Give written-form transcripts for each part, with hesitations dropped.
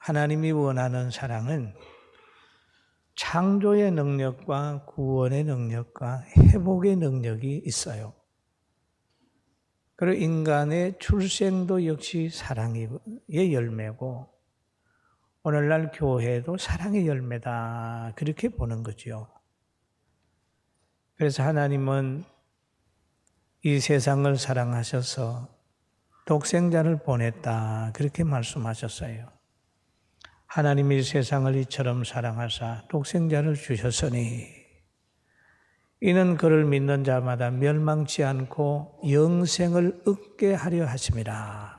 하나님이 원하는 사랑은 창조의 능력과 구원의 능력과 회복의 능력이 있어요. 그리고 인간의 출생도 역시 사랑의 열매고 오늘날 교회도 사랑의 열매다 그렇게 보는 거죠. 그래서 하나님은 이 세상을 사랑하셔서 독생자를 보냈다 그렇게 말씀하셨어요. 하나님이 세상을 이처럼 사랑하사 독생자를 주셨으니 이는 그를 믿는 자마다 멸망치 않고 영생을 얻게 하려 하심이라.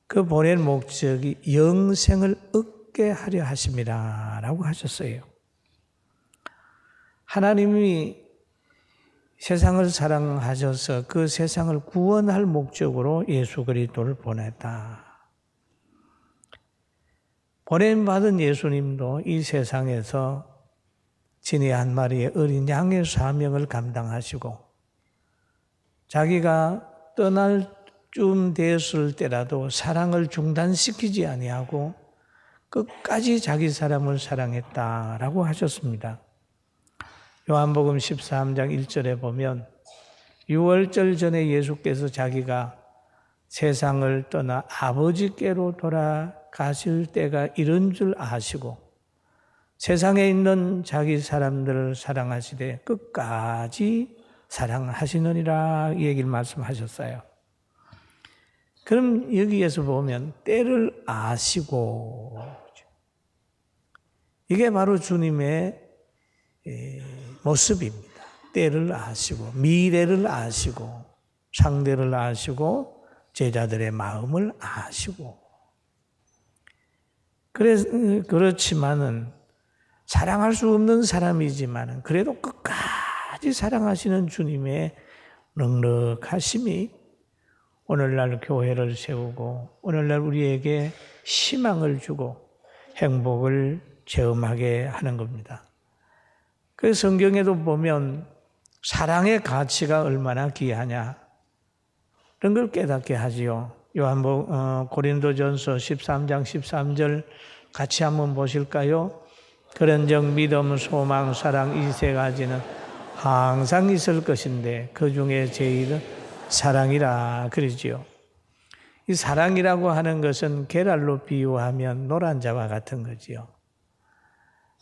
그 보낸 목적이 영생을 얻게 하려 하심이라 라고 하셨어요. 하나님이 세상을 사랑하셔서 그 세상을 구원할 목적으로 예수 그리스도를 보냈다. 보냄받은 예수님도 이 세상에서 진의 한 마리의 어린 양의 사명을 감당하시고 자기가 떠날 쯤 됐을 때라도 사랑을 중단시키지 아니하고 끝까지 자기 사람을 사랑했다라고 하셨습니다. 요한복음 13장 1절에 보면 6월절 전에 예수께서 자기가 세상을 떠나 아버지께로 돌아가실 때가 이른 줄 아시고 세상에 있는 자기 사람들을 사랑하시되 끝까지 사랑하시느니라 이 얘기를 말씀하셨어요. 그럼 여기에서 보면 때를 아시고 이게 바로 주님의 모습입니다. 때를 아시고 미래를 아시고 상대를 아시고 제자들의 마음을 아시고 그렇지만은 사랑할 수 없는 사람이지만은 그래도 끝까지 사랑하시는 주님의 넉넉하심이 오늘날 교회를 세우고 오늘날 우리에게 희망을 주고 행복을 체험하게 하는 겁니다. 그 성경에도 보면 사랑의 가치가 얼마나 귀하냐 이런 걸 깨닫게 하지요. 고린도전서 13장 13절 같이 한번 보실까요? 그런즉 믿음, 소망, 사랑 이 세 가지는 항상 있을 것인데 그 중에 제일은 사랑이라 그러지요. 이 사랑이라고 하는 것은 계랄로 비유하면 노란자와 같은 거지요.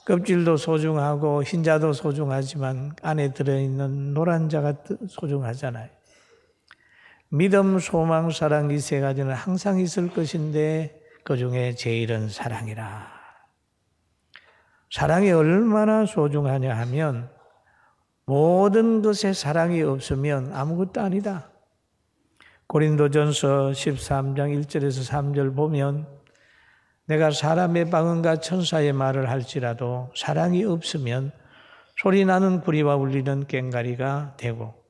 껍질도 소중하고 흰자도 소중하지만 안에 들어있는 노란자가 소중하잖아요. 믿음, 소망, 사랑 이 세 가지는 항상 있을 것인데 그 중에 제일은 사랑이라. 사랑이 얼마나 소중하냐 하면 모든 것에 사랑이 없으면 아무것도 아니다. 고린도전서 13장 1절에서 3절 보면 내가 사람의 방언과 천사의 말을 할지라도 사랑이 없으면 소리나는 구리와 울리는 꽹과리가 되고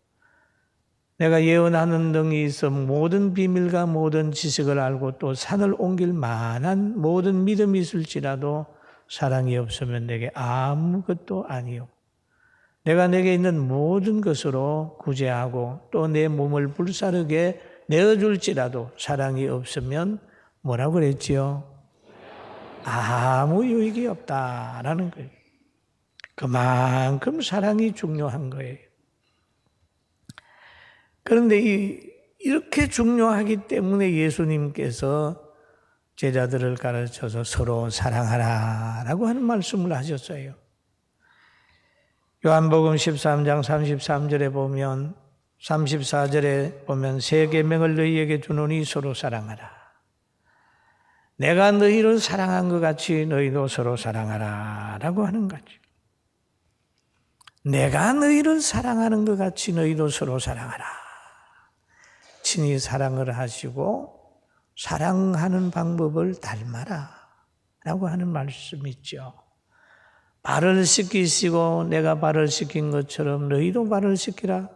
내가 예언하는 능이 있어 모든 비밀과 모든 지식을 알고 또 산을 옮길 만한 모든 믿음이 있을지라도 사랑이 없으면 내게 아무것도 아니요. 내가 내게 있는 모든 것으로 구제하고 또 내 몸을 불사르게 내어줄지라도 사랑이 없으면 뭐라고 그랬지요? 아무 유익이 없다라는 거예요. 그만큼 사랑이 중요한 거예요. 그런데 이렇게 중요하기 때문에 예수님께서 제자들을 가르쳐서 서로 사랑하라라고 하는 말씀을 하셨어요. 요한복음 13장 33절에 보면 34절에 보면 새 계명을 너희에게 주노니 서로 사랑하라. 내가 너희를 사랑한 것 같이 너희도 서로 사랑하라 라고 하는 거죠. 내가 너희를 사랑하는 것 같이 너희도 서로 사랑하라. 친히 사랑을 하시고 사랑하는 방법을 닮아라 라고 하는 말씀이 있죠. 발을 씻기시고 내가 발을 씻긴 것처럼 너희도 발을 씻기라.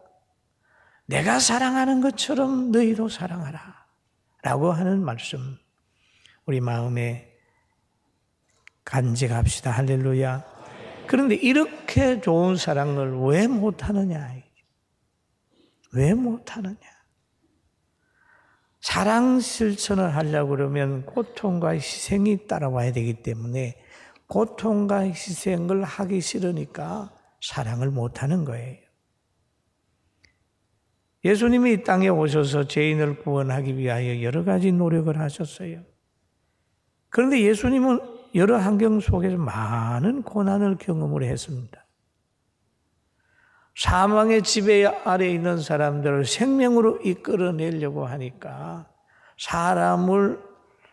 내가 사랑하는 것처럼 너희도 사랑하라 라고 하는 말씀 우리 마음에 간직합시다. 할렐루야. 그런데 이렇게 좋은 사랑을 왜 못하느냐? 왜 못하느냐? 사랑 실천을 하려고 그러면 고통과 희생이 따라와야 되기 때문에 고통과 희생을 하기 싫으니까 사랑을 못하는 거예요. 예수님이 이 땅에 오셔서 죄인을 구원하기 위하여 여러 가지 노력을 하셨어요. 그런데 예수님은 여러 환경 속에서 많은 고난을 경험을 했습니다. 사망의 지배 아래 있는 사람들을 생명으로 이끌어내려고 하니까 사람을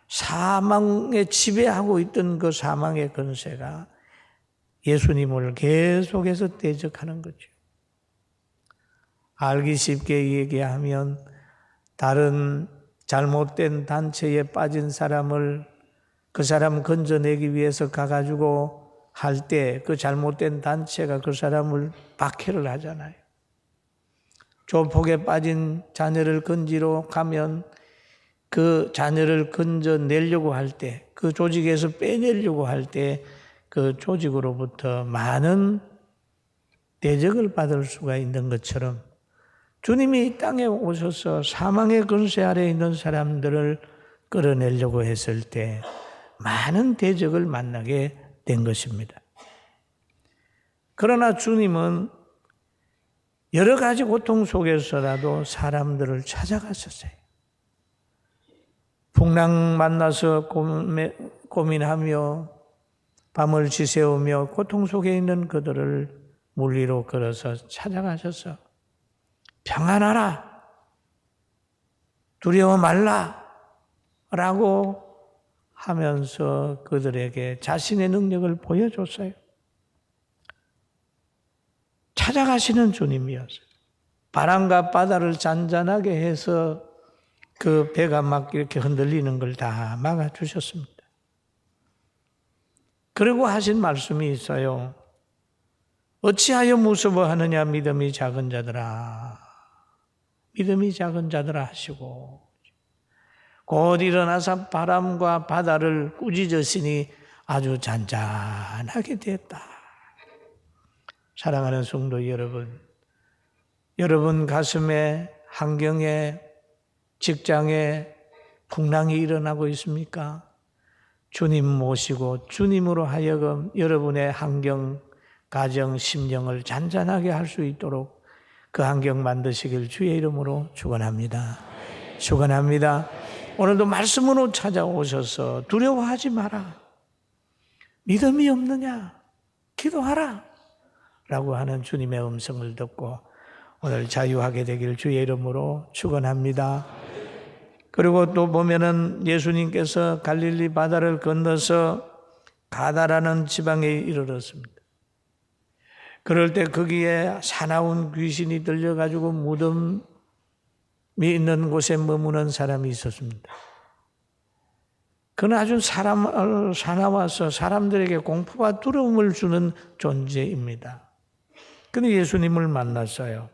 사망에 지배하고 있던 그 사망의 권세가 예수님을 계속해서 대적하는 거죠. 알기 쉽게 얘기하면 다른 잘못된 단체에 빠진 사람을 그 사람 건져내기 위해서 가가지고 할 때 그 잘못된 단체가 그 사람을 박해를 하잖아요. 조폭에 빠진 자녀를 건지러 가면 그 자녀를 건져내려고 할 때, 그 조직에서 빼내려고 할 때 그 조직으로부터 많은 대적을 받을 수가 있는 것처럼 주님이 이 땅에 오셔서 사망의 권세 아래 있는 사람들을 끌어내려고 했을 때 많은 대적을 만나게 된 것입니다. 그러나 주님은 여러 가지 고통 속에서라도 사람들을 찾아가셨어요. 풍랑 만나서 고민하며 밤을 지새우며 고통 속에 있는 그들을 물리로 걸어서 찾아가셔서 평안하라, 두려워 말라 라고 하면서 그들에게 자신의 능력을 보여줬어요. 찾아가시는 주님이었어요. 바람과 바다를 잔잔하게 해서 그 배가 막 이렇게 흔들리는 걸 다 막아주셨습니다. 그리고 하신 말씀이 있어요. 어찌하여 무서워하느냐 믿음이 작은 자들아. 믿음이 작은 자들아 하시고 곧 일어나서 바람과 바다를 꾸짖으시니 아주 잔잔하게 됐다. 사랑하는 성도 여러분, 여러분 가슴에 환경에 직장에 풍랑이 일어나고 있습니까? 주님 모시고 주님으로 하여금 여러분의 환경, 가정, 심령을 잔잔하게 할 수 있도록 그 환경 만드시길 주의 이름으로 축원합니다. 축원합니다. 오늘도 말씀으로 찾아오셔서 두려워하지 마라. 믿음이 없느냐? 기도하라. 라고 하는 주님의 음성을 듣고 오늘 자유하게 되길 주의 이름으로 축원합니다. 그리고 또 보면은 예수님께서 갈릴리 바다를 건너서 가다라는 지방에 이르렀습니다. 그럴 때 거기에 사나운 귀신이 들려가지고 무덤이 있는 곳에 머무는 사람이 있었습니다. 그는 아주 사나워서 사람들에게 공포와 두려움을 주는 존재입니다. 그런데 예수님을 만났어요.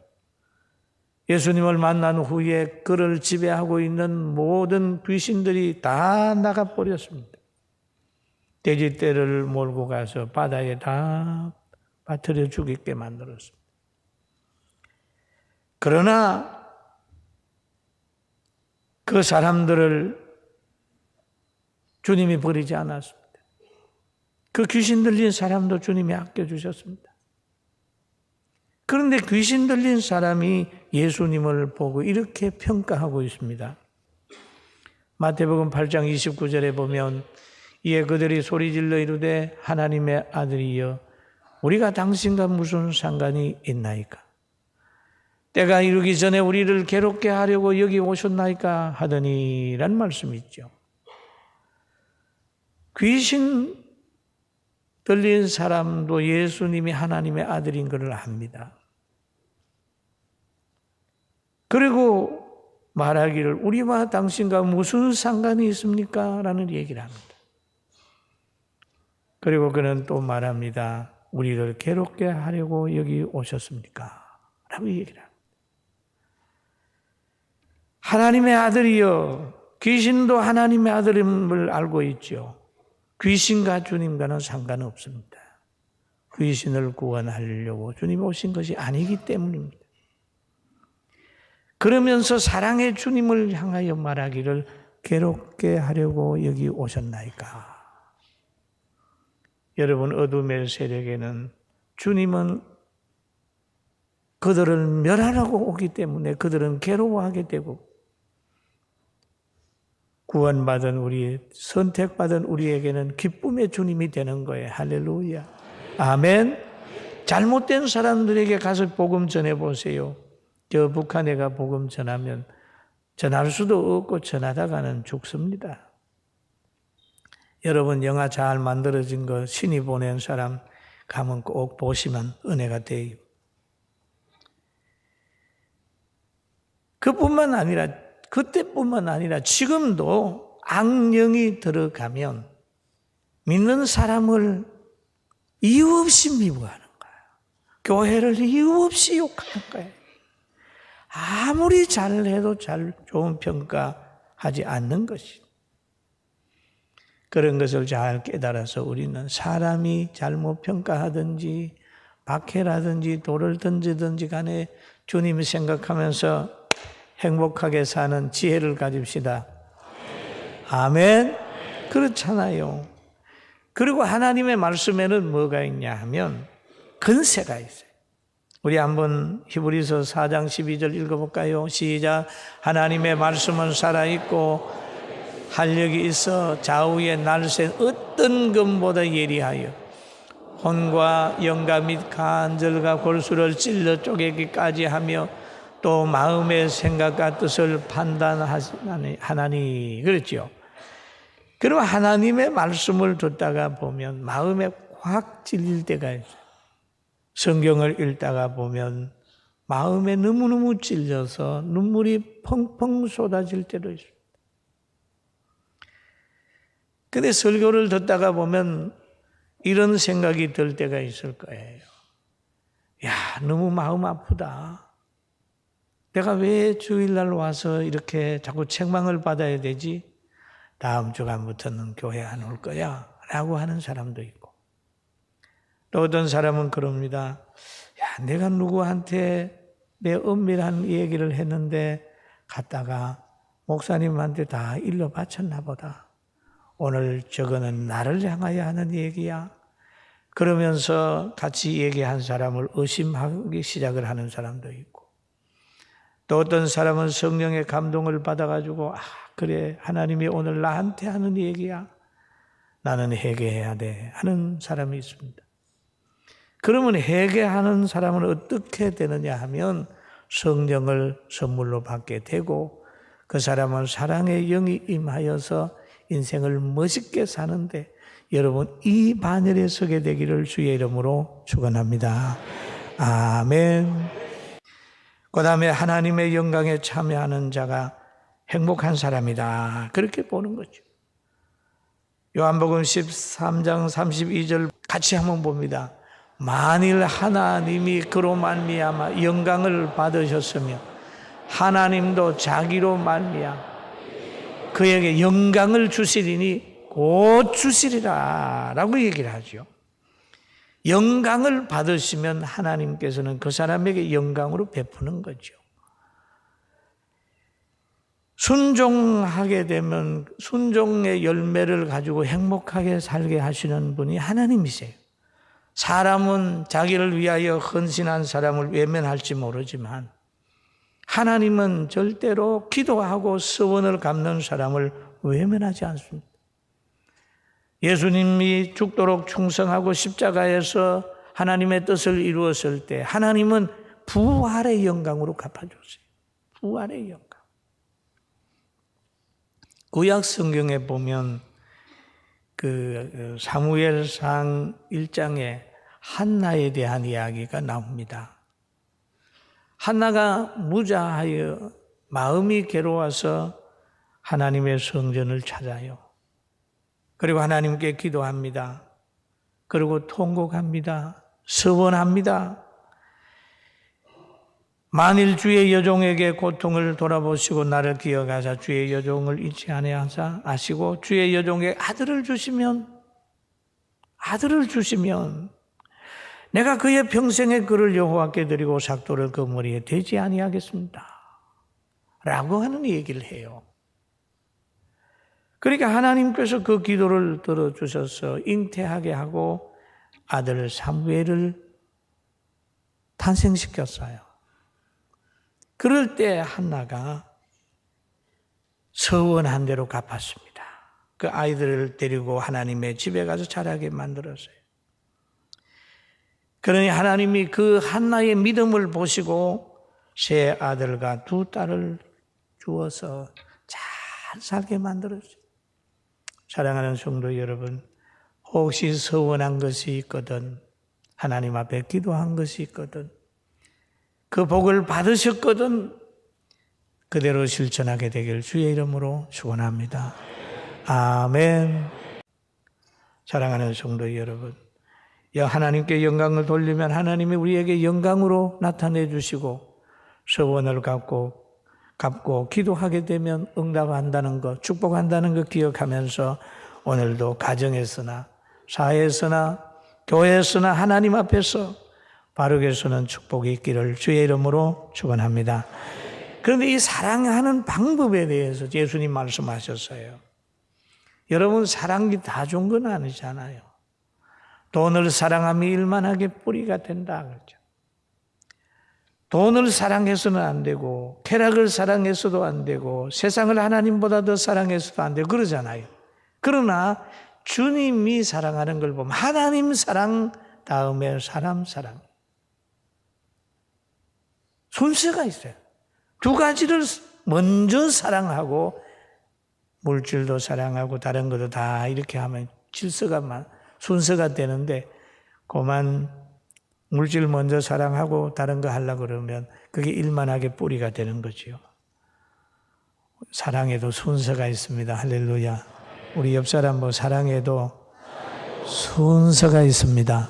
예수님을 만난 후에 그를 지배하고 있는 모든 귀신들이 다 나가버렸습니다. 돼지떼를 몰고 가서 바다에 다 빠뜨려 죽이게 만들었습니다. 그러나 그 사람들을 주님이 버리지 않았습니다. 그 귀신 들린 사람도 주님이 아껴주셨습니다. 그런데 귀신 들린 사람이 예수님을 보고 이렇게 평가하고 있습니다. 마태복음 8장 29절에 보면 이에 그들이 소리질러 이르되 하나님의 아들이여 우리가 당신과 무슨 상관이 있나이까? 때가 이르기 전에 우리를 괴롭게 하려고 여기 오셨나이까? 하더니 라는 말씀이 있죠. 귀신 들린 사람도 예수님이 하나님의 아들인 것을 압니다. 그리고 말하기를 우리와 당신과 무슨 상관이 있습니까? 라는 얘기를 합니다. 그리고 그는 또 말합니다. 우리를 괴롭게 하려고 여기 오셨습니까? 라고 얘기를 합니다. 하나님의 아들이여, 귀신도 하나님의 아들임을 알고 있죠. 귀신과 주님과는 상관없습니다. 귀신을 구원하려고 주님이 오신 것이 아니기 때문입니다. 그러면서 사랑의 주님을 향하여 말하기를 괴롭게 하려고 여기 오셨나이까. 여러분, 어둠의 세력에는 주님은 그들을 멸하라고 오기 때문에 그들은 괴로워하게 되고, 구원받은 우리, 선택받은 우리에게는 기쁨의 주님이 되는 거예요. 할렐루야. 아멘. 잘못된 사람들에게 가서 복음 전해보세요. 저 북한에 가 복음 전하면 전할 수도 없고 전하다가는 죽습니다. 여러분, 영화 잘 만들어진 거 신이 보낸 사람 가면 꼭 보시면 은혜가 돼요. 그뿐만 아니라, 그때뿐만 아니라 지금도 악령이 들어가면 믿는 사람을 이유 없이 미워하는 거예요. 교회를 이유 없이 욕하는 거예요. 아무리 잘해도 좋은 평가하지 않는 것이. 그런 것을 잘 깨달아서 우리는 사람이 잘못 평가하든지 박해라든지 돌을 던지든지 간에 주님을 생각하면서 행복하게 사는 지혜를 가집시다. 아멘. 그렇잖아요. 그리고 하나님의 말씀에는 뭐가 있냐 하면 근세가 있어요. 우리 한번 히브리서 4장 12절 읽어볼까요? 시작. 하나님의 말씀은 살아있고 활력이 있어 좌우의 날쌘 어떤 검보다 예리하여 혼과 영가 및 간절과 골수를 찔러 쪼개기까지 하며 또 마음의 생각과 뜻을 판단하나니. 그렇죠? 그럼 하나님의 말씀을 듣다가 보면 마음에 확 찔릴 때가 있어요. 성경을 읽다가 보면 마음에 너무너무 찔려서 눈물이 펑펑 쏟아질 때도 있어요. 근데 설교를 듣다가 보면 이런 생각이 들 때가 있을 거예요. 야, 너무 마음 아프다. 내가 왜 주일날 와서 이렇게 자꾸 책망을 받아야 되지? 다음 주간부터는 교회 안 올 거야 라고 하는 사람도 있고, 또 어떤 사람은 그럽니다. 야, 내가 누구한테 내 은밀한 얘기를 했는데 갔다가 목사님한테 다 일러 바쳤나 보다. 오늘 저거는 나를 향하여 하는 얘기야. 그러면서 같이 얘기한 사람을 의심하기 시작을 하는 사람도 있고, 또 어떤 사람은 성령의 감동을 받아가지고 그래, 하나님이 오늘 나한테 하는 얘기야. 나는 회개해야 돼 하는 사람이 있습니다. 그러면 회개하는 사람은 어떻게 되느냐 하면 성령을 선물로 받게 되고, 그 사람은 사랑의 영이 임하여서 인생을 멋있게 사는데 여러분 이 반열에 서게 되기를 주의 이름으로 축원합니다. 아멘. 그 다음에 하나님의 영광에 참여하는 자가 행복한 사람이다, 그렇게 보는 거죠. 요한복음 13장 32절 같이 한번 봅니다. 만일 하나님이 그로 말미암아 영광을 받으셨으며 하나님도 자기로 말미암아 그에게 영광을 주시리니 곧 주시리라 라고 얘기를 하죠. 영광을 받으시면 하나님께서는 그 사람에게 영광으로 베푸는 거죠. 순종하게 되면 순종의 열매를 가지고 행복하게 살게 하시는 분이 하나님이세요. 사람은 자기를 위하여 헌신한 사람을 외면할지 모르지만 하나님은 절대로 기도하고 서원을 갚는 사람을 외면하지 않습니다. 예수님이 죽도록 충성하고 십자가에서 하나님의 뜻을 이루었을 때 하나님은 부활의 영광으로 갚아줬어요. 부활의 영광. 구약 성경에 보면 그 사무엘상 1장에 한나에 대한 이야기가 나옵니다. 한나가 무자하여 마음이 괴로워서 하나님의 성전을 찾아요. 그리고 하나님께 기도합니다. 그리고 통곡합니다. 서원합니다. 만일 주의 여종에게 고통을 돌아보시고 나를 기억하사 주의 여종을 잊지 아니하사 아시고 주의 여종에게 아들을 주시면 내가 그의 평생의 그를 여호와께 드리고 삭도를 그 머리에 대지 아니하겠습니다. 라고 하는 얘기를 해요. 그러니까 하나님께서 그 기도를 들어주셔서 잉태하게 하고 아들 사무엘을 탄생시켰어요. 그럴 때 한나가 서원한 대로 갚았습니다. 그 아이들을 데리고 하나님의 집에 가서 자라게 만들었어요. 그러니 하나님이 그 한나의 믿음을 보시고 세 아들과 두 딸을 주어서 잘 살게 만들었어요. 사랑하는 성도 여러분, 혹시 서원한 것이 있거든, 하나님 앞에 기도한 것이 있거든, 그 복을 받으셨거든, 그대로 실천하게 되길 주의 이름으로 축원합니다. 아멘. 사랑하는 성도 여러분, 하나님께 영광을 돌리면 하나님이 우리에게 영광으로 나타내 주시고 서원을 갚고 기도하게 되면 응답한다는 것, 축복한다는 것 기억하면서 오늘도 가정에서나 사회에서나 교회에서나 하나님 앞에서 바르게 서는 축복이 있기를 주의 이름으로 축원합니다. 그런데 이 사랑하는 방법에 대해서 예수님 말씀하셨어요. 여러분, 사랑이 다 좋은 건 아니잖아요. 돈을 사랑하면 일만하게 뿌리가 된다 그러죠. 돈을 사랑해서는 안 되고 쾌락을 사랑해서도 안 되고 세상을 하나님보다 더 사랑해서도 안 되고 그러잖아요. 그러나 주님이 사랑하는 걸 보면 하나님 사랑 다음에 사람 사랑, 순서가 있어요. 두 가지를 먼저 사랑하고 물질도 사랑하고 다른 것도 다 이렇게 하면 순서가 되는데, 그만 물질 먼저 사랑하고 다른 거 하려고 그러면 그게 일만하게 뿌리가 되는 거지요. 사랑에도 순서가 있습니다. 할렐루야. 우리 옆 사람 사랑에도 순서가 있습니다.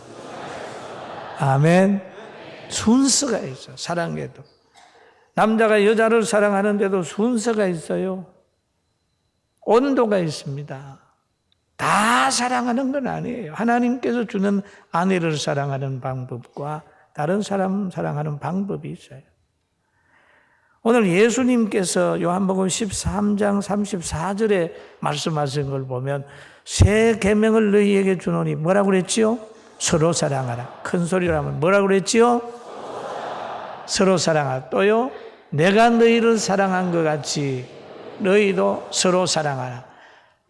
아멘. 순서가 있어. 사랑에도. 남자가 여자를 사랑하는데도 순서가 있어요. 온도가 있습니다. 다 사랑하는 건 아니에요. 하나님께서 주는 아내를 사랑하는 방법과 다른 사람 사랑하는 방법이 있어요. 오늘 예수님께서 요한복음 13장 34절에 말씀하신 걸 보면 새 계명을 너희에게 주노니 뭐라고 그랬지요? 서로 사랑하라. 큰 소리로 하면 뭐라고 그랬지요? 서로 사랑하라. 또요, 내가 너희를 사랑한 것 같이 너희도 서로 사랑하라.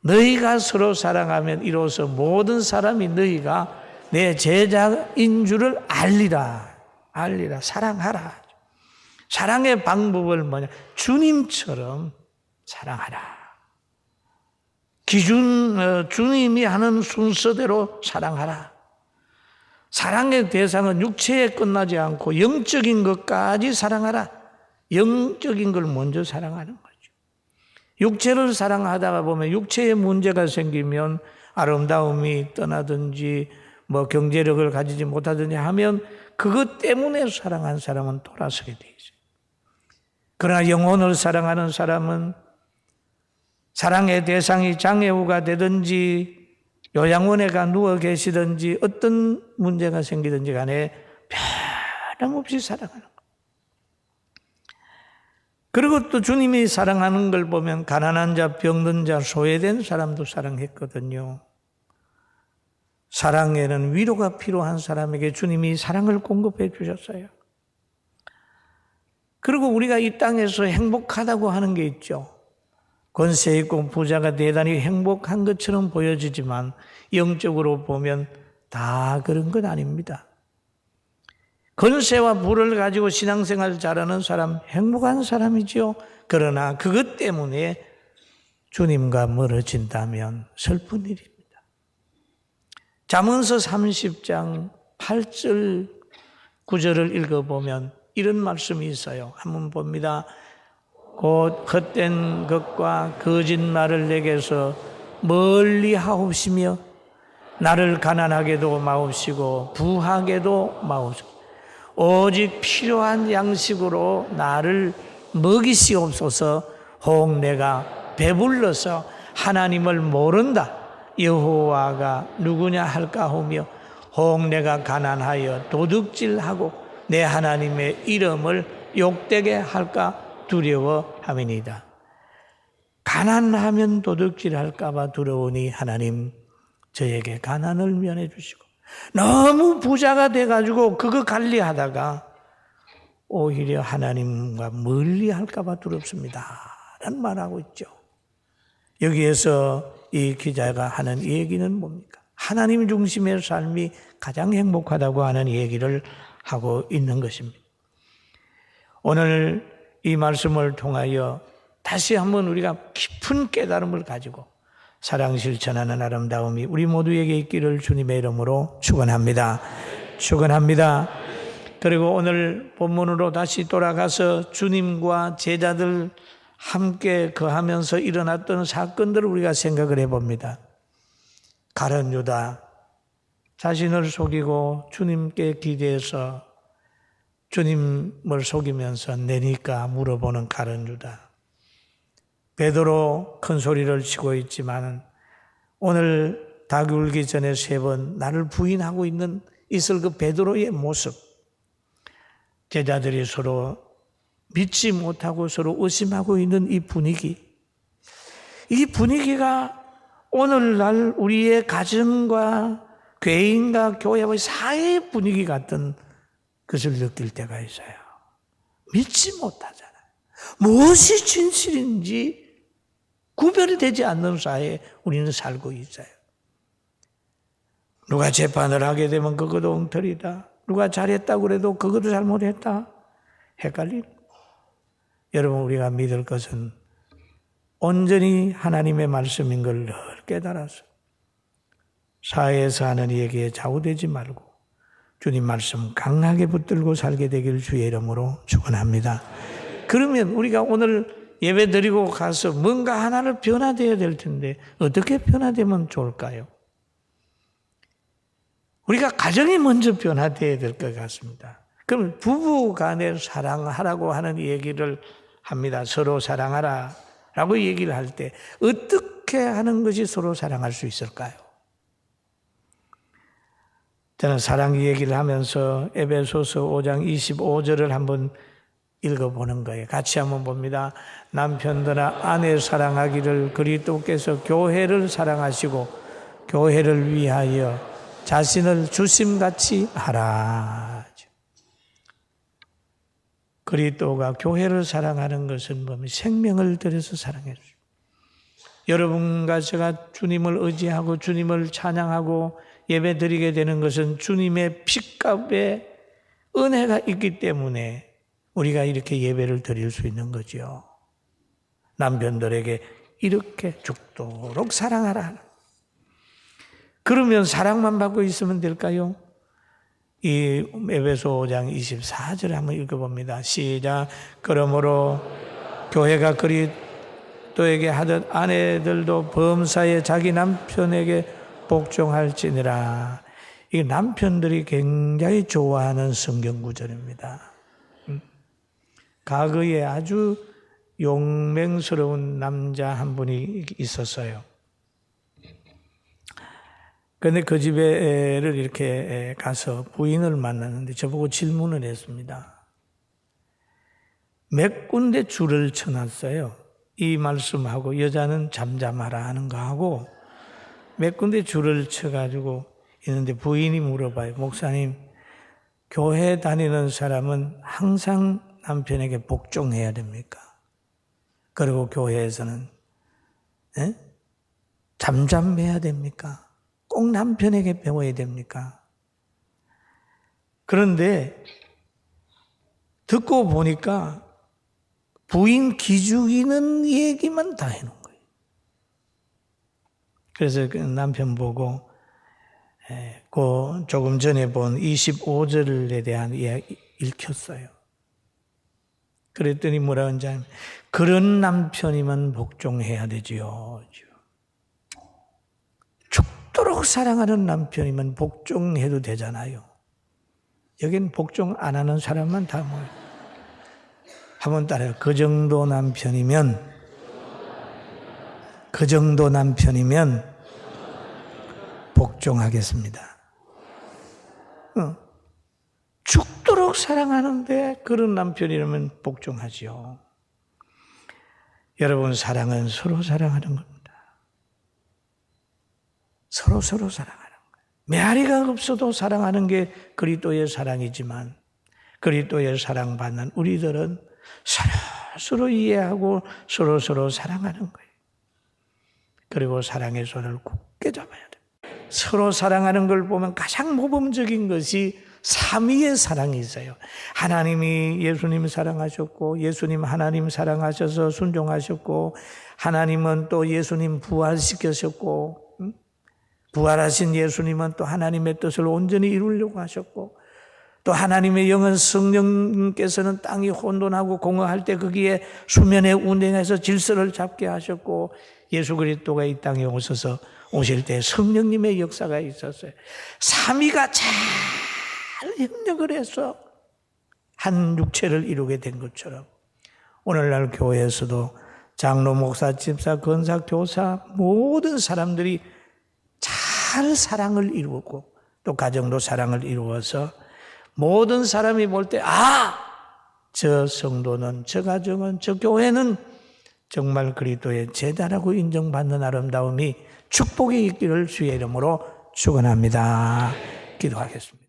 너희가 서로 사랑하면 이로써 모든 사람이 너희가 내 제자인 줄을 알리라. 사랑하라. 사랑의 방법을 뭐냐? 주님처럼 사랑하라. 주님이 하는 순서대로 사랑하라. 사랑의 대상은 육체에 끝나지 않고 영적인 것까지 사랑하라. 영적인 걸 먼저 사랑하는 거죠. 육체를 사랑하다가 보면 육체에 문제가 생기면 아름다움이 떠나든지 경제력을 가지지 못하든지 하면 그것 때문에 사랑한 사람은 돌아서게 돼 있어요. 그러나 영혼을 사랑하는 사람은 사랑의 대상이 장애우가 되든지 요양원에 가 누워 계시든지 어떤 문제가 생기든지 간에 변함없이 사랑하는 거예요. 그리고 또 주님이 사랑하는 걸 보면 가난한 자, 병든 자, 소외된 사람도 사랑했거든요. 사랑에는 위로가 필요한 사람에게 주님이 사랑을 공급해 주셨어요. 그리고 우리가 이 땅에서 행복하다고 하는 게 있죠. 권세 있고 부자가 대단히 행복한 것처럼 보여지지만 영적으로 보면 다 그런 건 아닙니다. 권세와 부를 가지고 신앙생활 잘하는 사람 행복한 사람이지요. 그러나 그것 때문에 주님과 멀어진다면 슬픈 일입니다. 잠언서 30장 8절 9절을 읽어보면 이런 말씀이 있어요. 한번 봅니다. 곧 헛된 것과 거짓말을 내게서 멀리 하옵시며 나를 가난하게도 마옵시고 부하게도 마옵시고 오직 필요한 양식으로 나를 먹이시옵소서. 혹 내가 배불러서 하나님을 모른다 여호와가 누구냐 할까 하며 혹 내가 가난하여 도둑질하고 내 하나님의 이름을 욕되게 할까 두려워함이니이다. 가난하면 도둑질할까봐 두려우니 하나님 저에게 가난을 면해 주시고, 너무 부자가 돼가지고 그거 관리하다가 오히려 하나님과 멀리 할까봐 두렵습니다 라는 말하고 있죠. 여기에서 이 기자가 하는 얘기는 뭡니까? 하나님 중심의 삶이 가장 행복하다고 하는 얘기를 하고 있는 것입니다. 오늘 이 말씀을 통하여 다시 한번 우리가 깊은 깨달음을 가지고 사랑 실천하는 아름다움이 우리 모두에게 있기를 주님의 이름으로 축원합니다. 축원합니다. 그리고 오늘 본문으로 다시 돌아가서 주님과 제자들 함께 거하면서 일어났던 사건들을 우리가 생각을 해봅니다. 가룟 유다, 자신을 속이고 주님께 기대해서 주님을 속이면서 내니까 물어보는 가룟 유다. 베드로 큰 소리를 치고 있지만 오늘 닭 울기 전에 3번 나를 부인하고 있을 그 베드로의 모습, 제자들이 서로 믿지 못하고 서로 의심하고 있는 이 분위기가 오늘날 우리의 가정과 교인과 교회와 사회의 분위기 같은 것을 느낄 때가 있어요. 믿지 못하잖아요. 무엇이 진실인지 구별이 되지 않는 사회에 우리는 살고 있어요. 누가 재판을 하게 되면 그것도 엉터리다. 누가 잘했다고 그래도 그것도 잘못했다. 헷갈리는. 여러분, 우리가 믿을 것은 온전히 하나님의 말씀인 걸 늘 깨달아서 사회에서 하는 얘기에 좌우되지 말고 주님 말씀 강하게 붙들고 살게 되길 주의 이름으로 축원합니다. 그러면 우리가 오늘 예배 드리고 가서 뭔가 하나를 변화되어야 될 텐데 어떻게 변화되면 좋을까요? 우리가 가정이 먼저 변화되어야 될 것 같습니다. 그럼 부부 간에 사랑하라고 하는 얘기를 합니다. 서로 사랑하라 라고 얘기를 할 때 어떻게 하는 것이 서로 사랑할 수 있을까요? 저는 사랑 얘기를 하면서 에베소서 5장 25절을 한번 읽어보는 거예요. 같이 한번 봅니다. 남편들아 아내 사랑하기를 그리스도께서 교회를 사랑하시고 교회를 위하여 자신을 주심같이 하라. 그리스도가 교회를 사랑하는 것은 뭐냐면 생명을 들여서 사랑해 주십니다. 여러분과 제가 주님을 의지하고 주님을 찬양하고 예배 드리게 되는 것은 주님의 핏값에 은혜가 있기 때문에 우리가 이렇게 예배를 드릴 수 있는 거죠. 남편들에게 이렇게 죽도록 사랑하라. 그러면 사랑만 받고 있으면 될까요? 이 에베소 5장 24절을 한번 읽어봅니다. 시작. 그러므로 교회가 그리스도에게 하듯 아내들도 범사에 자기 남편에게 복종할지니라. 이 남편들이 굉장히 좋아하는 성경 구절입니다. 과거에 아주 용맹스러운 남자 한 분이 있었어요. 그런데 그 집에를 이렇게 가서 부인을 만났는데 저보고 질문을 했습니다. 몇 군데 줄을 쳐놨어요. 이 말씀하고 여자는 잠잠하라 하는 거하고 몇 군데 줄을 쳐가지고 있는데 부인이 물어봐요. 목사님, 교회 다니는 사람은 항상 남편에게 복종해야 됩니까? 그리고 교회에서는 잠잠해야 됩니까? 꼭 남편에게 배워야 됩니까? 그런데 듣고 보니까 부인 기죽이는 얘기만 다 해놓은 거예요. 그래서 그 남편 보고 그 조금 전에 본 25절에 대한 이야기 읽혔어요. 그랬더니 뭐라 하는지 아면 그런 남편이면 복종해야 되지요. 죽도록 사랑하는 남편이면 복종해도 되잖아요. 여긴 복종 안 하는 사람만 다 모여요. 한번 따라요. 그 정도 남편이면 복종하겠습니다. 죽도록 사랑하는데 그런 남편이라면 복종하지요. 여러분, 사랑은 서로 사랑하는 겁니다. 서로 사랑하는 거예요. 메아리가 없어도 사랑하는 게 그리스도의 사랑이지만 그리스도의 사랑받는 우리들은 서로 이해하고 서로 사랑하는 거예요. 그리고 사랑의 손을 굳게 잡아야 돼요. 서로 사랑하는 걸 보면 가장 모범적인 것이 삼위의 사랑이 있어요. 하나님이 예수님 사랑하셨고, 예수님 하나님 사랑하셔서 순종하셨고, 하나님은 또 예수님 부활시키셨고, 부활하신 예수님은 또 하나님의 뜻을 온전히 이루려고 하셨고, 또 하나님의 영은 성령님께서는 땅이 혼돈하고 공허할 때 거기에 수면에 운행해서 질서를 잡게 하셨고, 예수 그리스도가 이 땅에 오실 때 성령님의 역사가 있었어요. 삼위가 잘 협력을 해서 한 육체를 이루게 된 것처럼 오늘날 교회에서도 장로, 목사, 집사, 권사, 교사 모든 사람들이 잘 사랑을 이루고 또 가정도 사랑을 이루어서 모든 사람이 볼 때 저 성도는, 저 가정은, 저 교회는 정말 그리스도의 제자라고 인정받는 아름다움이 축복이 있기를 주의 이름으로 축원합니다. 기도하겠습니다.